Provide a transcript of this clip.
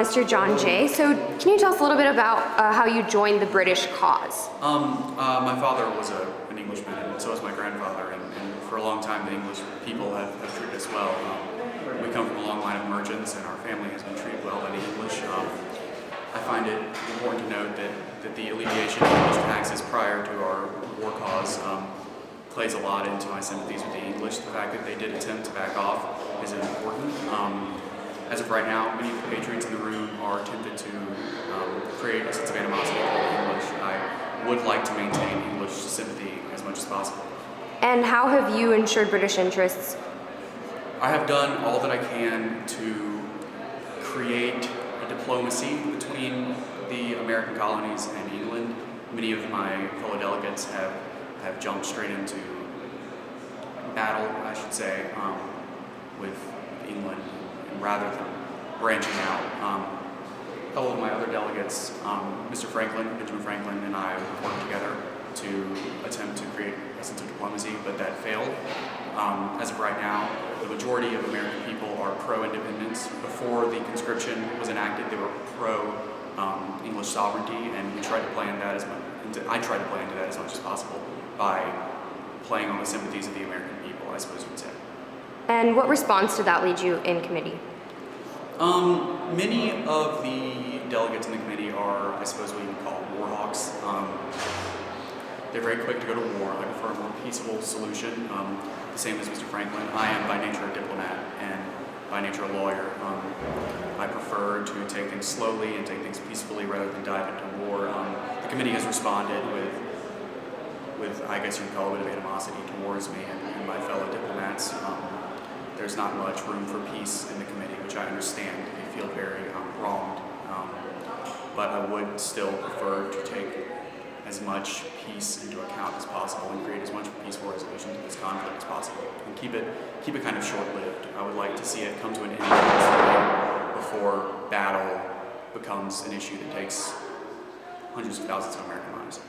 Mr. John Jay. So can you tell us a little bit about how you joined the British cause? My father was an Englishman, and so was my grandfather, and for a long time the English people have treated us well. We come from a long line of merchants, and our family has been treated well by the English. I find it important to note that the alleviation of English taxes prior to our war cause plays a lot into my sympathies with the English. The fact that they did attempt to back off is important. As of right now, many of the patriots in the room are tempted to create a sense of animosity toward the English. I would like to maintain English sympathy as much as possible. And how have you ensured British interests? I have done all that I can to create a diplomacy between the American colonies and England. Many of my fellow delegates have jumped straight into battle, I should say, with England, and rather than branching out. A couple of my other delegates, Mr. Franklin, Benjamin Franklin, and I worked together to attempt to create a sense of diplomacy, but that failed. As of right now, the majority of American people are pro-independence. Before the conscription was enacted, they were pro-English sovereignty, and we tried to play into that as much. I tried to play into that as much as possible by playing on the sympathies of the American people, I suppose you would say. And what response did that lead you in committee? Many of the delegates in the committee are, I suppose, what you would call war hawks. They're very quick to go to war. I prefer a more peaceful solution, the same as Mr. Franklin. I am by nature a diplomat and by nature a lawyer. I prefer to take things slowly and take things peacefully rather than dive into war. The committee has responded with, I guess you would call it, a bit of animosity towards me and my fellow diplomats. There's not much room for peace in the committee, which I understand. They feel very wronged. But I would still prefer to take as much peace into account as possible and create as much peaceful resolution to this conflict as possible, and keep it kind of short-lived. I would like to see it come to an end before battle becomes an issue that takes hundreds of thousands of American lives.